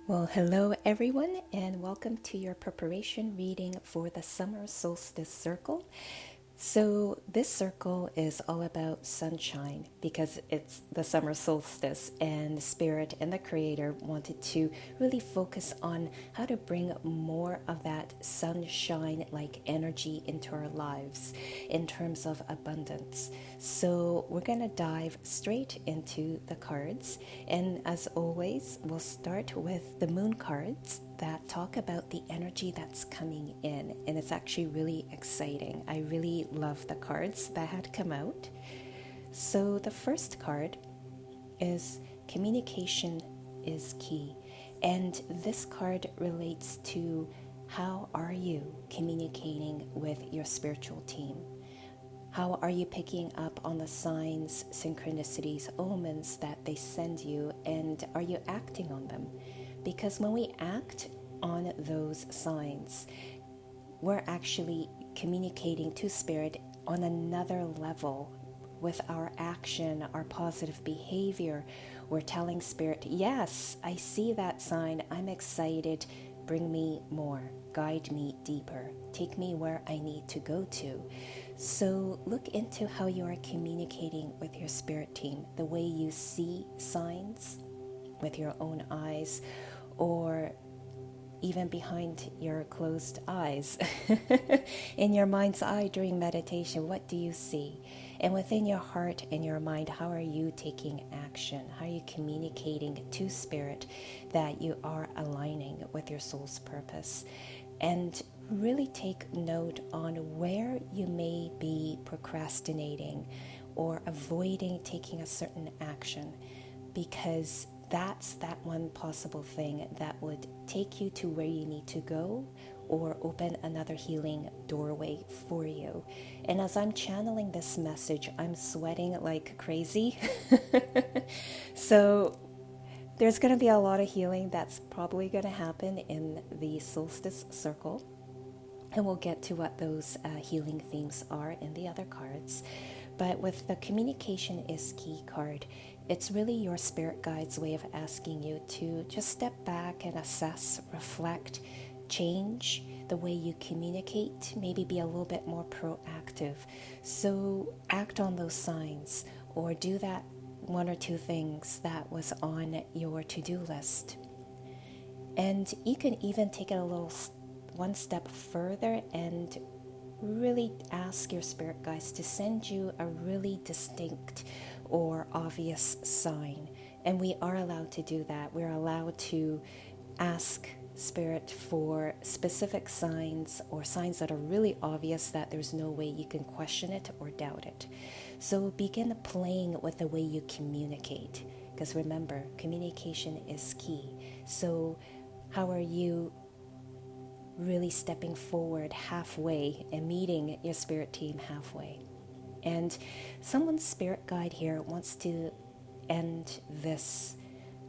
Well, hello everyone, and welcome to your preparation reading for the Summer Solstice Circle. So, this circle is all about sunshine because it's the summer solstice, and Spirit and the Creator wanted to really focus on how to bring more of that sunshine like energy into our lives in terms of abundance. So, we're going to dive straight into the cards, and as always, we'll start with the moon cards that talk about the energy that's coming in, and it's actually really exciting. I really love the cards that had come out. So the first card is communication is key, and this card relates to how are you communicating with your spiritual team. How are you picking up on the signs, synchronicities, omens that they send you, and are you acting on them? Because when we act on those signs, we're actually communicating to Spirit on another level with our action, our positive behavior. We're telling Spirit, yes, I see that sign. I'm excited. Bring me more. Guide me deeper. Take me where I need to go to. So look into how you are communicating with your spirit team, the way you see signs with your own eyes, or even behind your closed eyes. In your mind's eye during meditation, what do you see? And within your heart and your mind, how are you taking action? How are you communicating to Spirit that you are aligning with your soul's purpose? And really take note on where you may be procrastinating or avoiding taking a certain action, because that's that one possible thing that would take you to where you need to go or open another healing doorway for you. And as I'm channeling this message, I'm sweating like crazy. So there's going to be a lot of healing that's probably going to happen in the solstice circle. And we'll get to what those healing themes are in the other cards. But with the communication is key card, it's really your spirit guide's way of asking you to just step back and assess, reflect, change the way you communicate, maybe be a little bit more proactive. So act on those signs, or do that one or two things that was on your to-do list. And you can even take it a little one step further and really ask your spirit guides to send you a really distinct or obvious sign. And we are allowed to do that. We're allowed to ask Spirit for specific signs, or signs that are really obvious that there's no way you can question it or doubt it. So begin playing with the way you communicate, because remember, communication is key. So how are you really stepping forward halfway and meeting your spirit team halfway? And someone's spirit guide here wants to end this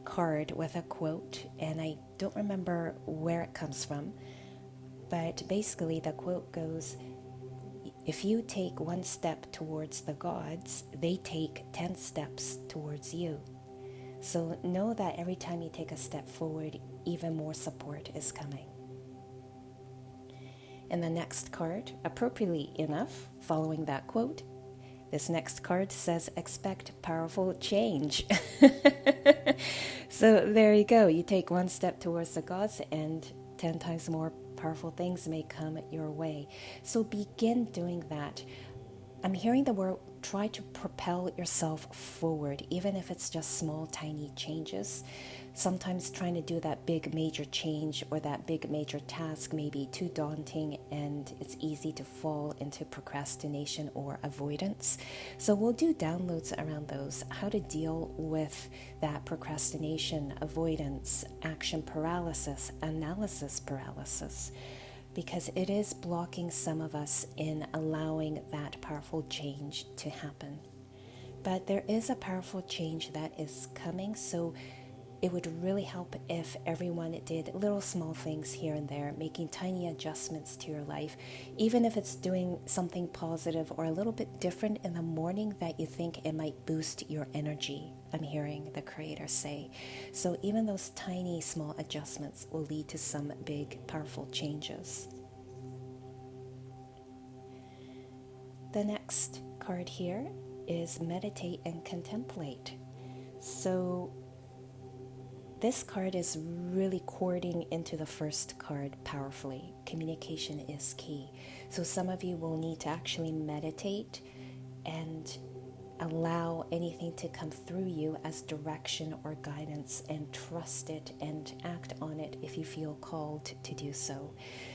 card with a quote, and I don't remember where it comes from, but basically the quote goes, if you take one step towards the gods, they take 10 steps towards you. So know that every time you take a step forward, even more support is coming. And the next card, appropriately enough, following that quote, this next card says, expect powerful change. So there you go. You take one step towards the gods and 10 times more powerful things may come your way. So begin doing that. I'm hearing the word, try to propel yourself forward, even if it's just small, tiny changes. Sometimes trying to do that big major change or that big major task may be too daunting, and it's easy to fall into procrastination or avoidance. So we'll do downloads around those, how to deal with that procrastination, avoidance, action paralysis, analysis paralysis, because it is blocking some of us in allowing that powerful change to happen. But there is a powerful change that is coming, so it would really help if everyone did little small things here and there, making tiny adjustments to your life, even if it's doing something positive or a little bit different in the morning that you think it might boost your energy. I'm hearing the Creator say. So even those tiny, small adjustments will lead to some big, powerful changes. The next card here is meditate and contemplate. So this card is really cording into the first card powerfully. Communication is key. So some of you will need to actually meditate and allow anything to come through you as direction or guidance, and trust it and act on it if you feel called to do so.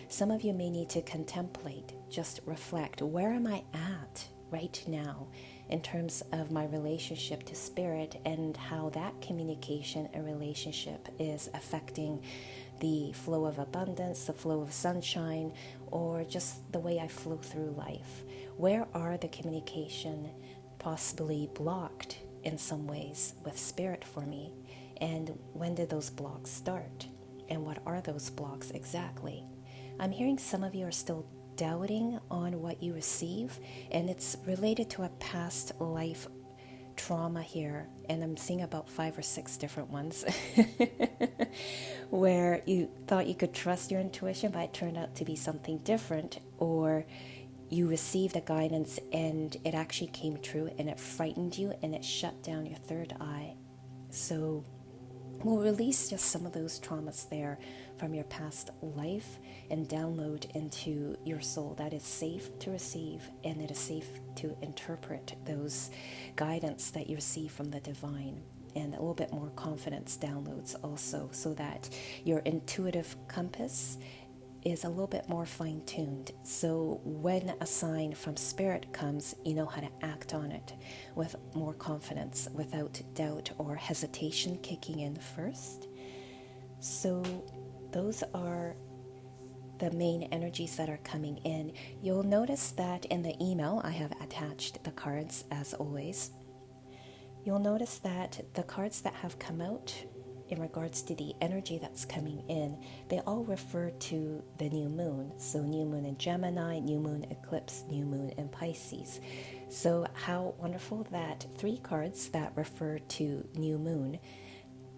Some of you may need to contemplate, just reflect, where am I at right now in terms of my relationship to spirit, and how that communication and relationship is affecting the flow of abundance, the flow of sunshine, or just the way I flow through life. Where are the communication possibly blocked in some ways with spirit for me? And when did those blocks start? And what are those blocks exactly? I'm hearing some of you are still doubting on what you receive, and it's related to a past life trauma here, and I'm seeing about 5 or 6 different ones where you thought you could trust your intuition, but it turned out to be something different, or you received a guidance and it actually came true and it frightened you and it shut down your third eye. So we'll release just some of those traumas there from your past life and download into your soul that is safe to receive, and it is safe to interpret those guidance that you receive from the divine. And a little bit more confidence downloads also, so that your intuitive compass is a little bit more fine-tuned. So when a sign from spirit comes, you know how to act on it with more confidence, without doubt or hesitation kicking in first. So those are the main energies that are coming in. You'll notice that in the email I have attached the cards as always. You'll notice that the cards that have come out in regards to the energy that's coming in, they all refer to the new moon. So new moon in Gemini, new moon eclipse, new moon in Pisces. So how wonderful that 3 cards that refer to new moon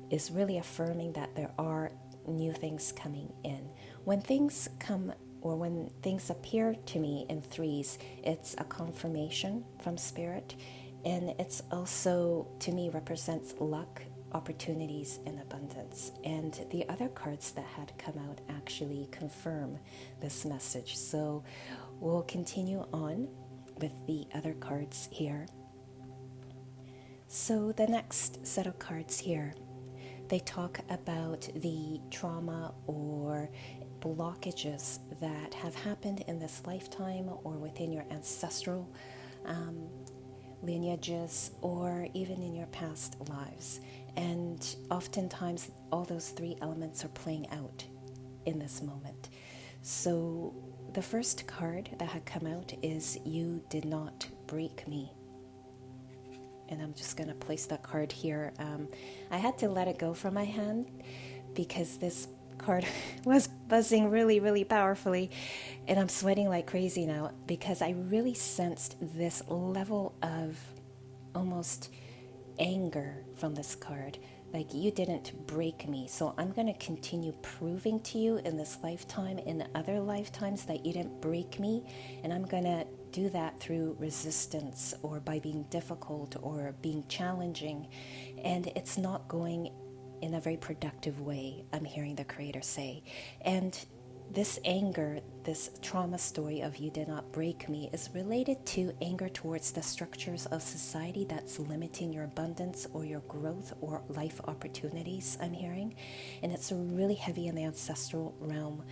is really affirming that there are new things coming in. When things come, or when things appear to me in 3s, it's a confirmation from spirit, and it's also, to me, represents luck, opportunities, and abundance. And the other cards that had come out actually confirm this message. So we'll continue on with the other cards here. So the next set of cards here, they talk about the trauma or blockages that have happened in this lifetime or within your ancestral lineages, or even in your past lives. And oftentimes all those 3 elements are playing out in this moment. So the first card that had come out is "You did not break me." And I'm just going to place that card here. I had to let it go from my hand because this card was buzzing really, really powerfully, and I'm sweating like crazy now because I really sensed this level of almost anger from this card. Like, you didn't break me, so I'm going to continue proving to you in this lifetime, in other lifetimes, that you didn't break me, and I'm going to do that through resistance or by being difficult or being challenging, and it's not going in a very productive way, I'm hearing the Creator say. And this anger, this trauma story of "you did not break me," is related to anger towards the structures of society that's limiting your abundance or your growth or life opportunities, I'm hearing. And it's really heavy in the ancestral realm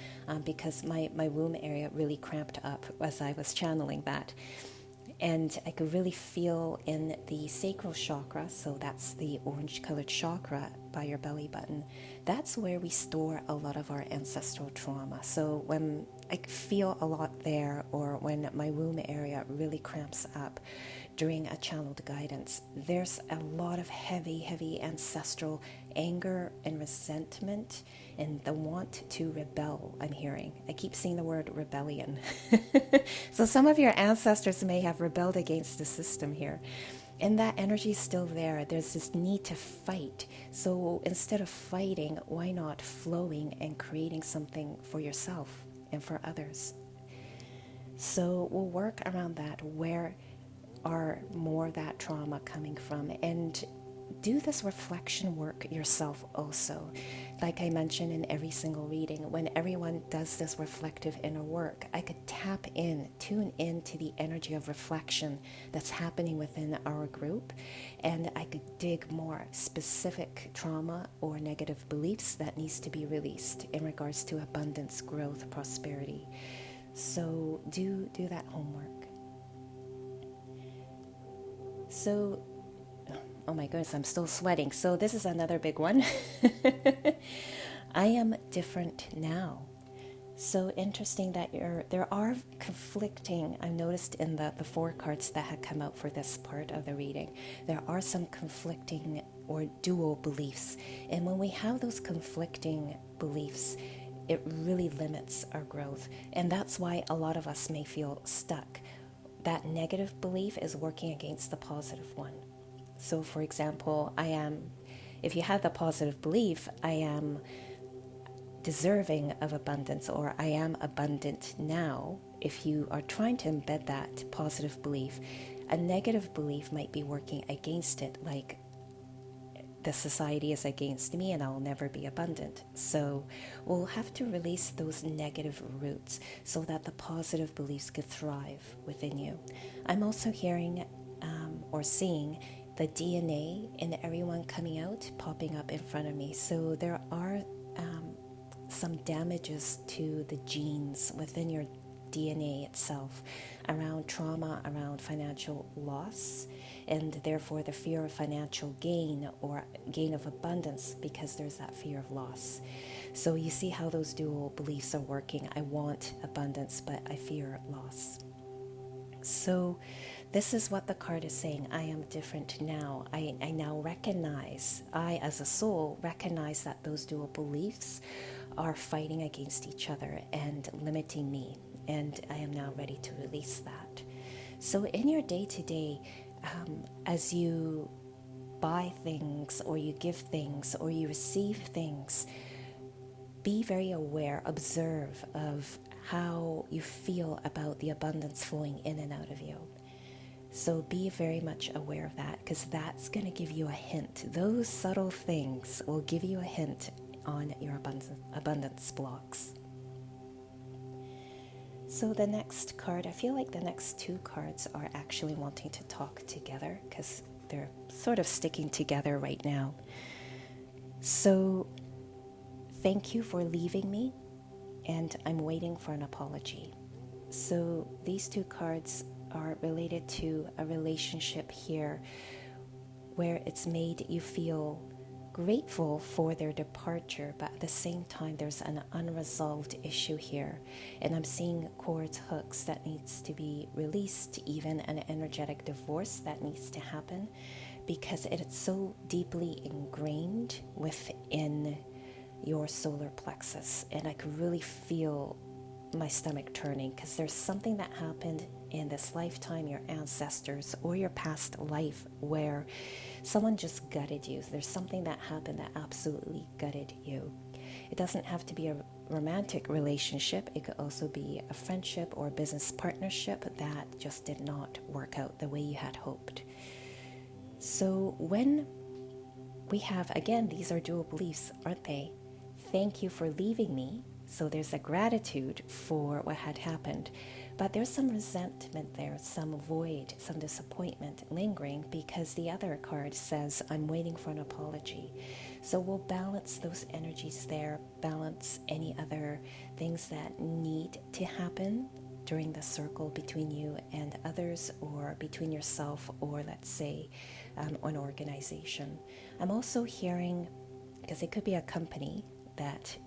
because my womb area really cramped up as I was channeling that. And I could really feel in the sacral chakra, so that's the orange colored chakra by your belly button, that's where we store a lot of our ancestral trauma. So when I feel a lot there, or when my womb area really cramps up during a channeled guidance, there's a lot of heavy ancestral anger and resentment and the want to rebel, I'm hearing. I keep seeing the word rebellion. So some of your ancestors may have rebelled against the system here. And that energy is still there. There's this need to fight. So instead of fighting, why not flowing and creating something for yourself and for others? So we'll work around that. Where are more that trauma coming from? And do this reflection work yourself also. Like I mentioned in every single reading, when everyone does this reflective inner work, I could tune in to the energy of reflection that's happening within our group, and I could dig more specific trauma or negative beliefs that needs to be released in regards to abundance, growth, prosperity. So do that homework. So, oh my goodness, I'm still sweating. So this is another big one. I am different now. So interesting that there are conflicting, I noticed in the four cards that had come out for this part of the reading, there are some conflicting or dual beliefs. And when we have those conflicting beliefs, it really limits our growth. And that's why a lot of us may feel stuck. That negative belief is working against the positive one. So for example, if you have the positive belief, I am deserving of abundance, or I am abundant now. If you are trying to embed that positive belief, a negative belief might be working against it, like the society is against me and I'll never be abundant. So we'll have to release those negative roots so that the positive beliefs could thrive within you. I'm also hearing or seeing the DNA in everyone coming out, popping up in front of me. So there are some damages to the genes within your DNA itself around trauma, around financial loss, and therefore the fear of financial gain or gain of abundance, because there's that fear of loss. So you see how those dual beliefs are working. I want abundance, but I fear loss. So this is what the card is saying. I am different now. I now recognize, I as a soul recognize that those dual beliefs are fighting against each other and limiting me. And I am now ready to release that. So in your day-to-day, as you buy things or you give things or you receive things, be very aware, observe of how you feel about the abundance flowing in and out of you. So be very much aware of that, because that's going to give you a hint. Those subtle things will give you a hint on your abundance blocks. So the next card, I feel like the next two cards are actually wanting to talk together because they're sort of sticking together right now. So thank you for leaving me, and I'm waiting for an apology. So these two cards are related to a relationship here where it's made you feel grateful for their departure, but at the same time there's an unresolved issue here, and I'm seeing cords, hooks that needs to be released, even an energetic divorce that needs to happen, because it's so deeply ingrained within your solar plexus. And I could really feel my stomach turning, because there's something that happened in this lifetime, your ancestors or your past life, where someone just gutted you. There's something that happened that absolutely gutted you. It doesn't have to be a romantic relationship. It could also be a friendship or business partnership that just did not work out the way you had hoped. So when we have, again, these are dual beliefs, aren't they? Thank you for leaving me. So there's a gratitude for what had happened, but there's some resentment there, some void, some disappointment lingering, because the other card says, I'm waiting for an apology. So we'll balance those energies there, balance any other things that need to happen during the circle between you and others, or between yourself or, let's say, an organization. I'm also hearing, because it could be a company, that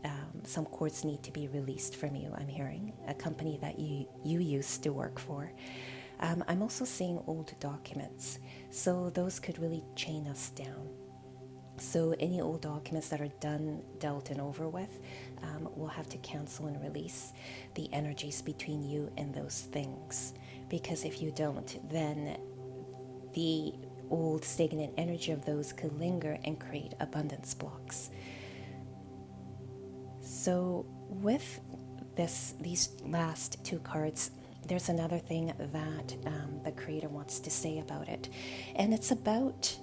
some cords need to be released from you. I'm hearing a company that you used to work for. I'm also seeing old documents, so those could really chain us down. So any old documents that are done, dealt, and over with, we'll have to cancel and release the energies between you and those things. Because if you don't, then the old stagnant energy of those could linger and create abundance blocks. So with these last two cards, there's another thing that the creator wants to say about it. And it's about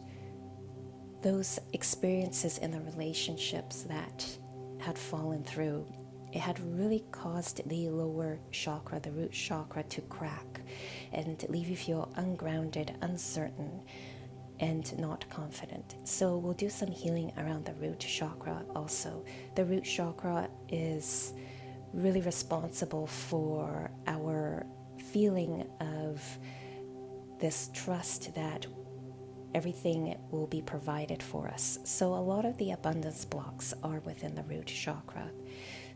those experiences in the relationships that had fallen through. It had really caused the lower chakra, the root chakra, to crack and leave you feel ungrounded, uncertain, and not confident. So we'll do some healing around the root chakra also. The root chakra is really responsible for our feeling of this trust that everything will be provided for us. So a lot of the abundance blocks are within the root chakra.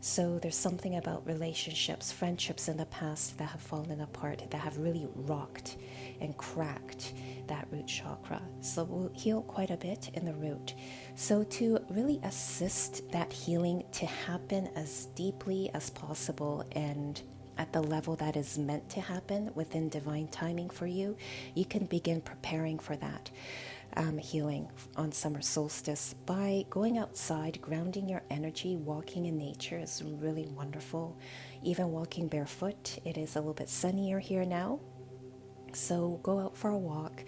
So there's something about relationships, friendships in the past that have fallen apart, that have really rocked and cracked that root chakra. So we'll heal quite a bit in the root. So to really assist that healing to happen as deeply as possible and at the level that is meant to happen within divine timing for you, you can begin preparing for that healing on summer solstice by going outside, grounding your energy. Walking in nature is really wonderful. Even walking barefoot. It is a little bit sunnier here now, so go out for a walk,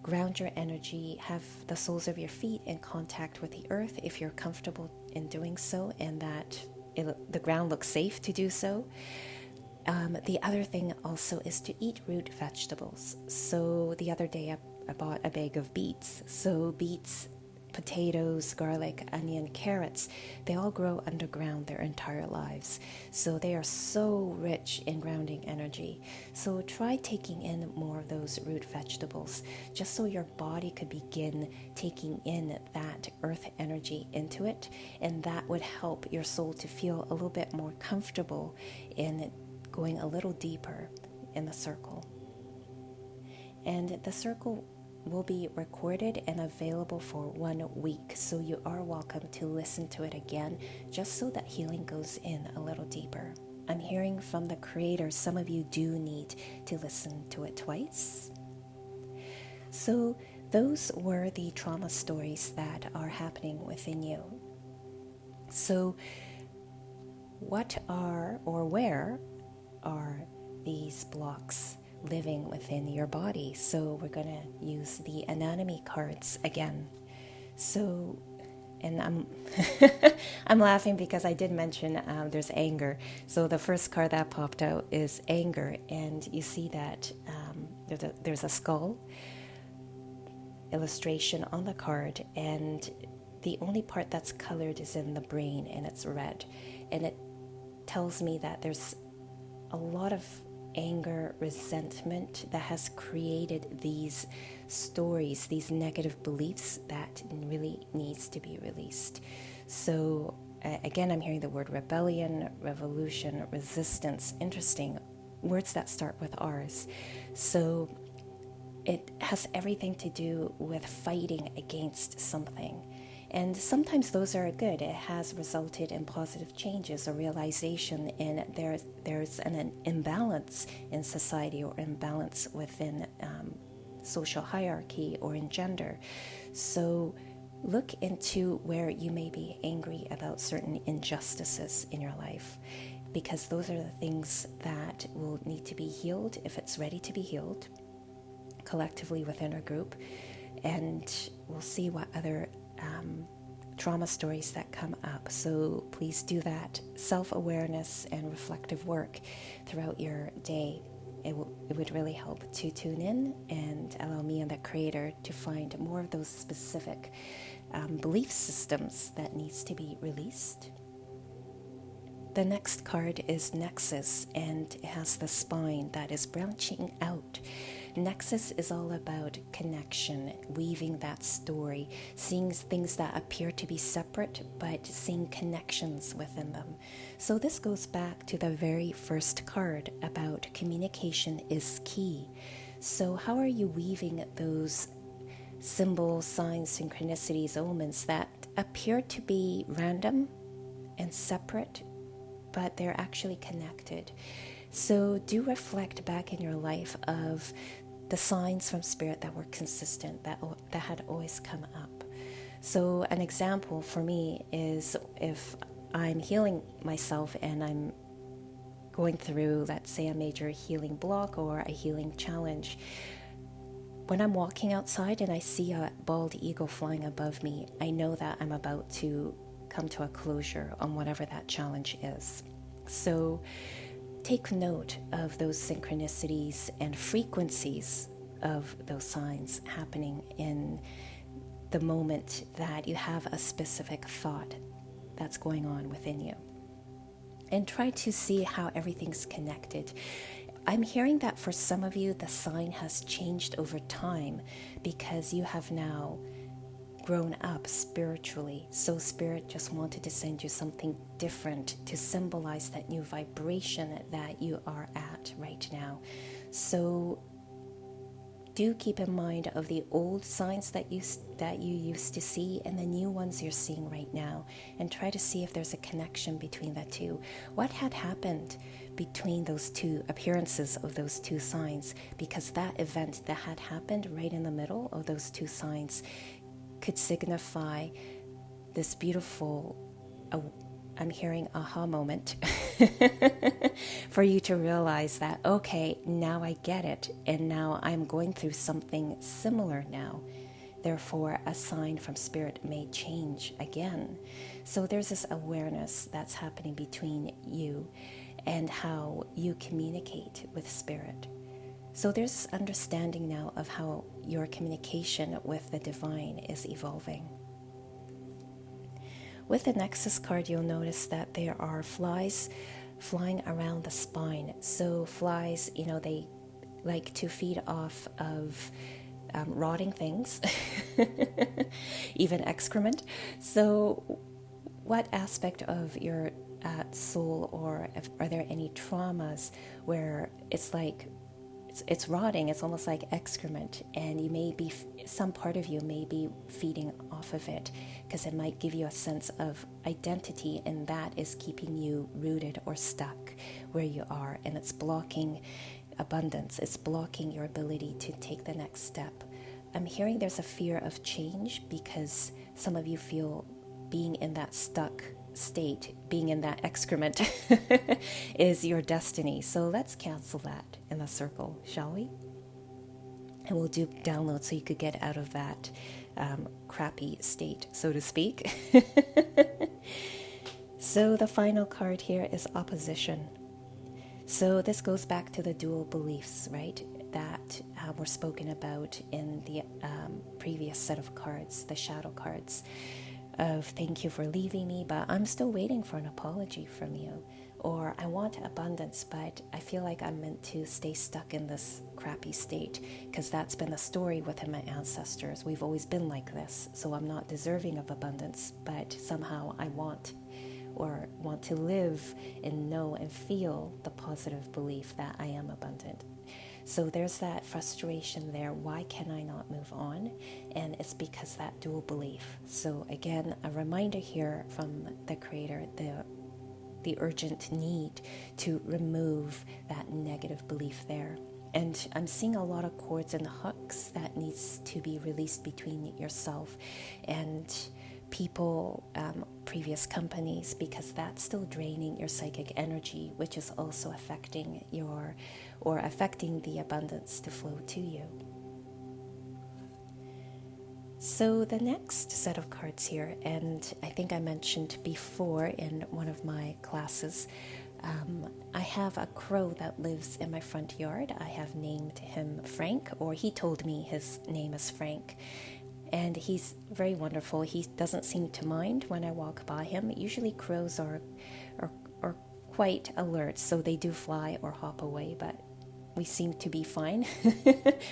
ground your energy, have the soles of your feet in contact with the earth if you're comfortable in doing so and that the ground looks safe to do so. The other thing also is to eat root vegetables. So the other day I bought a bag of beets. So beets, potatoes, garlic, onion, carrots, they all grow underground their entire lives. So they are so rich in grounding energy. So try taking in more of those root vegetables, just so your body could begin taking in that earth energy into it. And that would help your soul to feel a little bit more comfortable in going a little deeper in the circle. And the circle will be recorded and available for 1 week, so you are welcome to listen to it again, just so that healing goes in a little deeper. I'm hearing from the creator, some of you do need to listen to it twice. So those were the trauma stories that are happening within you. So what are, or where are these blocks living within your body? So we're going to use the anatomy cards again. So, and I'm I'm laughing because I did mention there's anger. So the first card that popped out is anger, and you see that there's a skull illustration on the card, and the only part that's colored is in the brain, and it's red, and it tells me that there's a lot of anger, resentment that has created these stories, these negative beliefs that really needs to be released. So again, I'm hearing the word rebellion, revolution, resistance. Interesting words that start with R's. So it has everything to do with fighting against something. And sometimes those are good. It has resulted in positive changes or realization in there's an imbalance in society or imbalance within social hierarchy or in gender. So look into where you may be angry about certain injustices in your life, because those are the things that will need to be healed if it's ready to be healed collectively within our group. And we'll see what other trauma stories that come up. So please do that self-awareness and reflective work throughout your day. It would really help to tune in and allow me and the creator to find more of those specific belief systems that needs to be released. The next card is Nexus, and it has the spine that is branching out. Nexus is all about connection, weaving that story, seeing things that appear to be separate, but seeing connections within them. So this goes back to the very first card about communication is key. So how are you weaving those symbols, signs, synchronicities, omens that appear to be random and separate, but they're actually connected? So do reflect back in your life of the signs from Spirit that were consistent, that had always come up. So an example for me is if I'm healing myself and I'm going through, let's say, a major healing block or a healing challenge, when I'm walking outside and I see a bald eagle flying above me, I know that I'm about to come to a closure on whatever that challenge is. So take note of those synchronicities and frequencies of those signs happening in the moment that you have a specific thought that's going on within you. And try to see how everything's connected. I'm hearing that for some of you, the sign has changed over time because you have now grown up spiritually. So Spirit just wanted to send you something different to symbolize that new vibration that you are at right now. So do keep in mind of the old signs that you used to see and the new ones you're seeing right now, and try to see if there's a connection between the two. What had happened between those two appearances of those two signs? Because that event that had happened right in the middle of those two signs could signify this beautiful, I'm hearing aha moment for you to realize that, okay, now I get it, and now I'm going through something similar now. Therefore, a sign from Spirit may change again. So there's this awareness that's happening between you and how you communicate with Spirit. So there's this understanding now of how your communication with the divine is evolving. With the Nexus card, you'll notice that there are flies flying around the spine. So flies, they like to feed off of rotting things, even excrement. So what aspect of your soul, or are there any traumas where it's like it's rotting, it's almost like excrement, and you may be, some part of you may be feeding off of it, because it might give you a sense of identity, and that is keeping you rooted or stuck where you are, and it's blocking abundance, it's blocking your ability to take the next step. I'm hearing there's a fear of change because some of you feel being in that stuck state, being in that excrement is your destiny. So let's cancel that in the circle, shall we? And we'll do download so you could get out of that crappy state, so to speak. So the final card here is opposition. So this goes back to the dual beliefs, right, that were spoken about in the previous set of cards, the shadow cards, of thank you for leaving me, but I'm still waiting for an apology from you. Or I want abundance, but I feel like I'm meant to stay stuck in this crappy state because that's been the story within my ancestors. We've always been like this, so I'm not deserving of abundance, but somehow I want to live and know and feel the positive belief that I am abundant. So there's that frustration there. Why can I not move on? And it's because that dual belief. So again, a reminder here from the Creator, the urgent need to remove that negative belief there. And I'm seeing a lot of cords and hooks that needs to be released between yourself and people, previous companies, because that's still draining your psychic energy, which is also affecting the abundance to flow to you. So the next set of cards here, and I think I mentioned before in one of my classes, I have a crow that lives in my front yard. I have named him Frank, or he told me his name is Frank. And he's very wonderful. He doesn't seem to mind when I walk by him. Usually crows are quite alert, so they do fly or hop away, but we seem to be fine.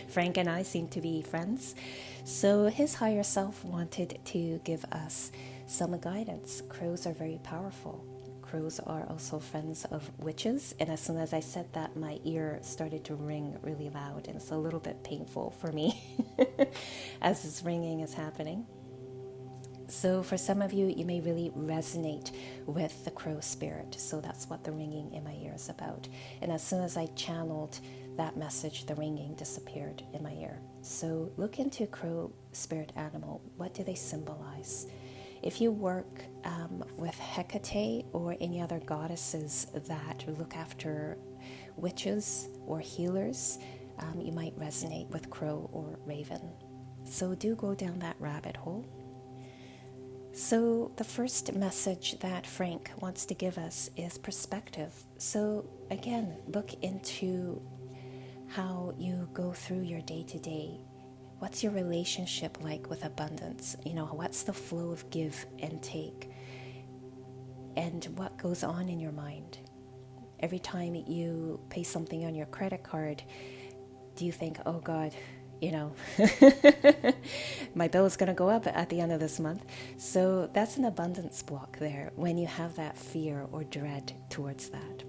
Frank and I seem to be friends. So his higher self wanted to give us some guidance. Crows are very powerful. Crows are also friends of witches, and as soon as I said that, my ear started to ring really loud, and it's a little bit painful for me as this ringing is happening. So for some of you, you may really resonate with the crow spirit, so that's what the ringing in my ear is about. And as soon as I channeled that message, the ringing, disappeared in my ear. So look into crow spirit animal. What do they symbolize? If you work with Hecate or any other goddesses that look after witches or healers, you might resonate with crow or raven. So do go down that rabbit hole. So the first message that Frank wants to give us is perspective. So again, look into how you go through your day-to-day. What's your relationship like with abundance? What's the flow of give and take? And what goes on in your mind? Every time you pay something on your credit card, do you think, oh God, my bill is going to go up at the end of this month? So that's an abundance block there when you have that fear or dread towards that.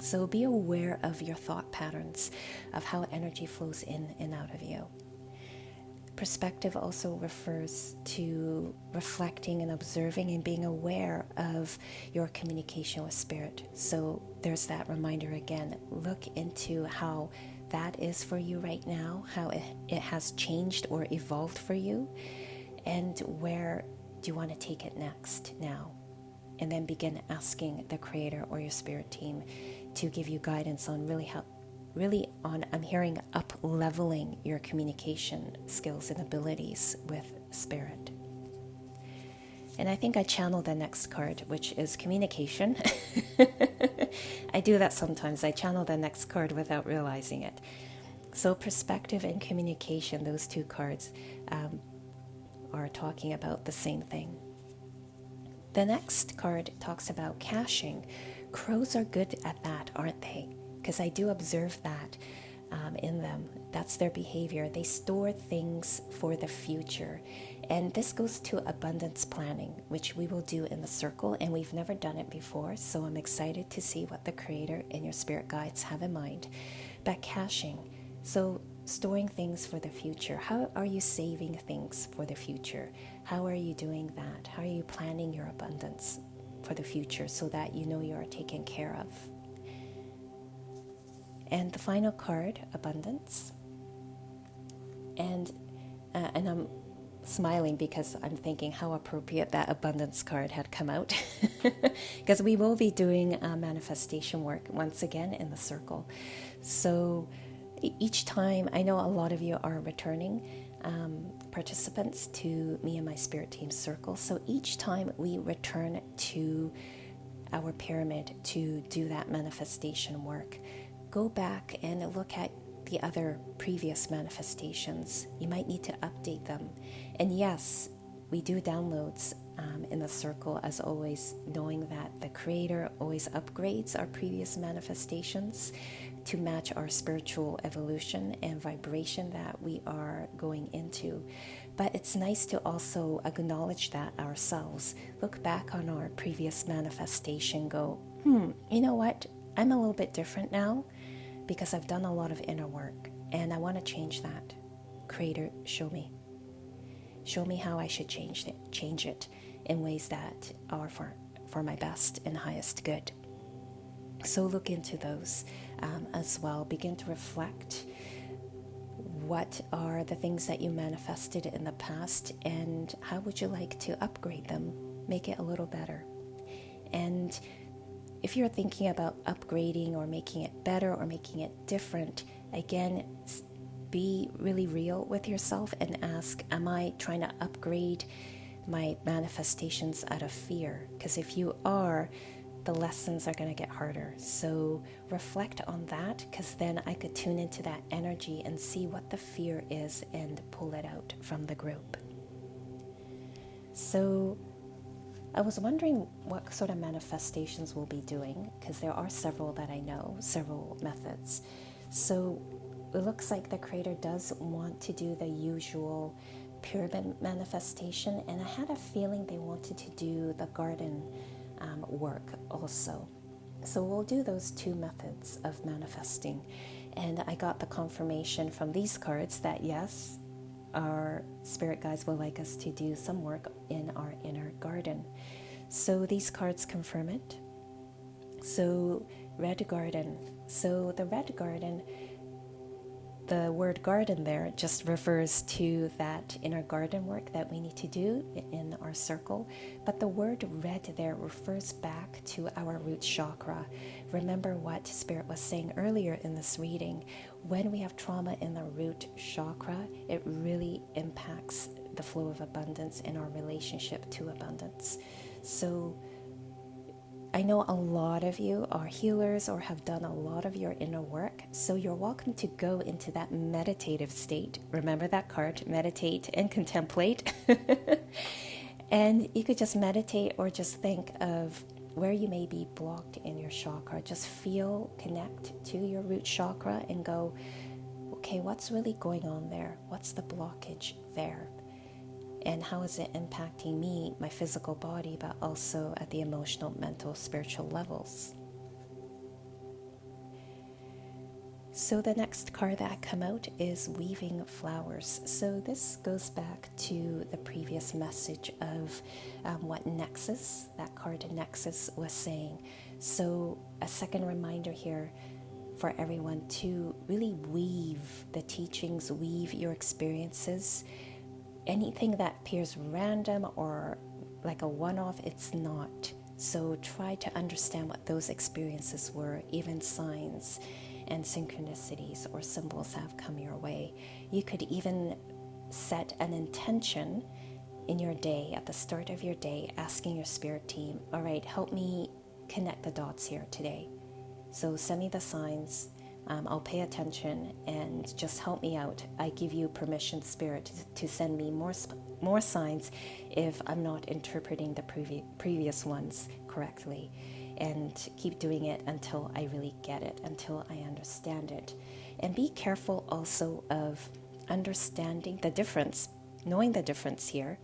So be aware of your thought patterns, of how energy flows in and out of you. Perspective also refers to reflecting and observing and being aware of your communication with spirit. So there's that reminder again. Look into how that is for you right now, how it has changed or evolved for you, and where do you want to take it next now? And then begin asking the creator or your spirit team to give you guidance on I'm hearing up-leveling your communication skills and abilities with spirit. And I think I channeled the next card, which is communication. I do that sometimes. I channel the next card without realizing it. So perspective and communication, those two cards are talking about the same thing. The next card talks about caching. Crows are good at that, aren't they? Because I do observe that in them. That's their behavior. They store things for the future. And this goes to abundance planning, which we will do in the circle. And we've never done it before. So I'm excited to see what the creator and your spirit guides have in mind. But caching. So storing things for the future. How are you saving things for the future? How are you doing that? How are you planning your abundance for the future so that you know you are taken care of? And the final card, abundance. And I'm smiling because I'm thinking how appropriate that abundance card had come out. Because we will be doing manifestation work once again in the circle. So each time, I know a lot of you are returning participants to me and my spirit team circle. So each time we return to our pyramid to do that manifestation work, go back and look at the other previous manifestations. You might need to update them. And yes, we do downloads in the circle, as always, knowing that the creator always upgrades our previous manifestations to match our spiritual evolution and vibration that we are going into. But it's nice to also acknowledge that ourselves. Look back on our previous manifestation, go, you know what? I'm a little bit different now because I've done a lot of inner work and I want to change that. Creator, show me. Show me how I should change it in ways that are for my best and highest good. So look into those as well. Begin to reflect what are the things that you manifested in the past and how would you like to upgrade them, make it a little better. And if you're thinking about upgrading or making it better or making it different, again, be really real with yourself and ask, am I trying to upgrade my manifestations out of fear? Because if you are, the lessons are going to get harder. So reflect on that, because then I could tune into that energy and see what the fear is and pull it out from the group. So I was wondering what sort of manifestations we'll be doing, because there are several that I know, several methods. So it looks like the creator does want to do the usual pyramid manifestation, and I had a feeling they wanted to do the garden work also. So we'll do those two methods of manifesting. And I got the confirmation from these cards that yes, our spirit guides will like us to do some work in our inner garden. So these cards confirm it. So red garden. So the red garden the word garden there just refers to that inner garden work that we need to do in our circle. But the word red there refers back to our root chakra. Remember what Spirit was saying earlier in this reading. When we have trauma in the root chakra, it really impacts the flow of abundance in our relationship to abundance. So I know a lot of you are healers or have done a lot of your inner work, so you're welcome to go into that meditative state. Remember that card, meditate and contemplate. And you could just meditate or just think of where you may be blocked in your chakra. Just feel, connect to your root chakra and go, okay, what's really going on there? What's the blockage there? And how is it impacting me, my physical body, but also at the emotional, mental, spiritual levels? So the next card that come out is Weaving Flowers. So this goes back to the previous message of what Nexus, that card Nexus, was saying. So a second reminder here for everyone to really weave the teachings, weave your experiences. Anything that appears random or like a one-off, it's not. So try to understand what those experiences were, even signs and synchronicities or symbols have come your way. You could even set an intention in your day, at the start of your day, asking your spirit team, all right, help me connect the dots here today. So send me the signs. I'll pay attention and just help me out. I give you permission, Spirit, to send me more signs if I'm not interpreting the previous ones correctly. And keep doing it until I really get it, until I understand it. And be careful also of understanding the difference, knowing the difference here,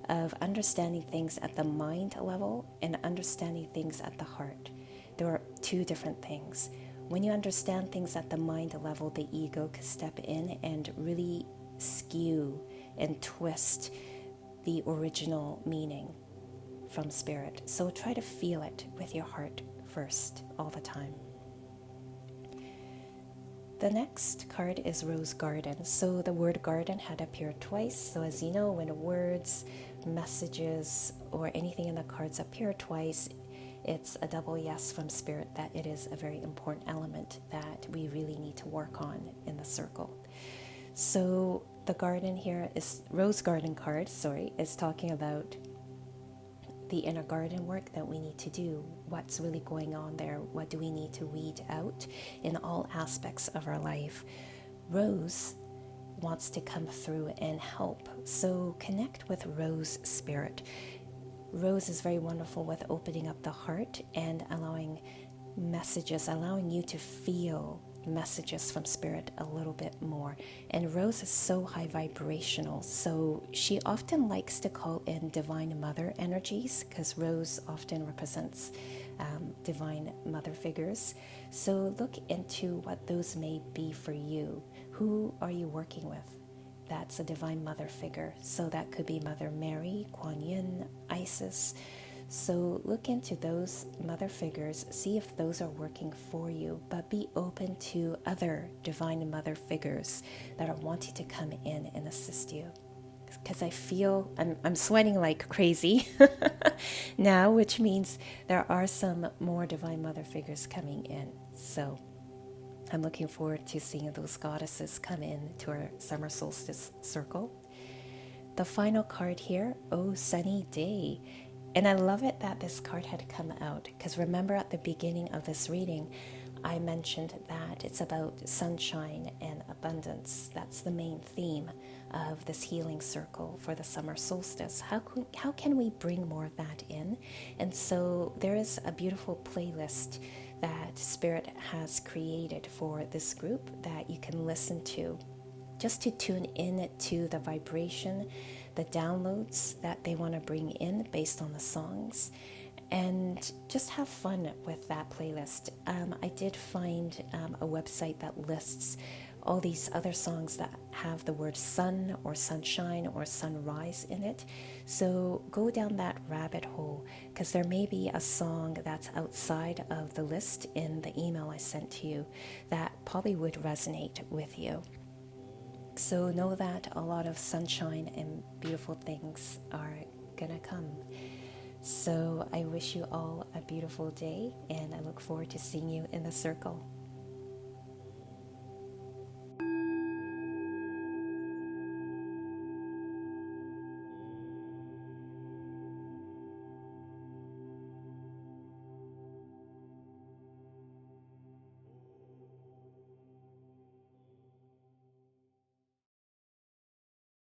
of understanding things at the mind level and understanding things at the heart. There are two different things. When you understand things at the mind level, the ego can step in and really skew and twist the original meaning from Spirit. So try to feel it with your heart first, all the time. The next card is Rose Garden. So the word garden had appeared twice. So as you know, when words, messages, or anything in the cards appear twice, it's a double yes from Spirit that it is a very important element that we really need to work on in the circle. So the garden here is Rose Garden card, is talking about the inner garden work that we need to do. What's really going on there? What do we need to weed out in all aspects of our life? Rose wants to come through and help. So connect with Rose Spirit. Rose is very wonderful with opening up the heart and allowing messages, allowing you to feel messages from Spirit a little bit more. And Rose is so high vibrational, so she often likes to call in Divine Mother energies, because Rose often represents Divine Mother figures. So look into what those may be for you. Who are you working with? That's a Divine Mother figure. So that could be Mother Mary, Kuan Yin, Isis. So look into those mother figures, see if those are working for you, but be open to other Divine Mother figures that are wanting to come in and assist you. Because I feel I'm sweating like crazy now, which means there are some more Divine Mother figures coming in. So I'm looking forward to seeing those goddesses come in to our summer solstice circle. The final card here, Oh Sunny Day. And I love it that this card had come out, because remember at the beginning of this reading, I mentioned that it's about sunshine and abundance. That's the main theme of this healing circle for the summer solstice. How can we bring more of that in? And so there is a beautiful playlist that Spirit has created for this group that you can listen to, just to tune in to the vibration, the downloads that they want to bring in based on the songs, and just have fun with that playlist. I did find a website that lists all these other songs that have the word sun or sunshine or sunrise in it. So go down that rabbit hole, because there may be a song that's outside of the list in the email I sent to you that probably would resonate with you. So know that a lot of sunshine and beautiful things are gonna come. So I wish you all a beautiful day, and I look forward to seeing you in the circle.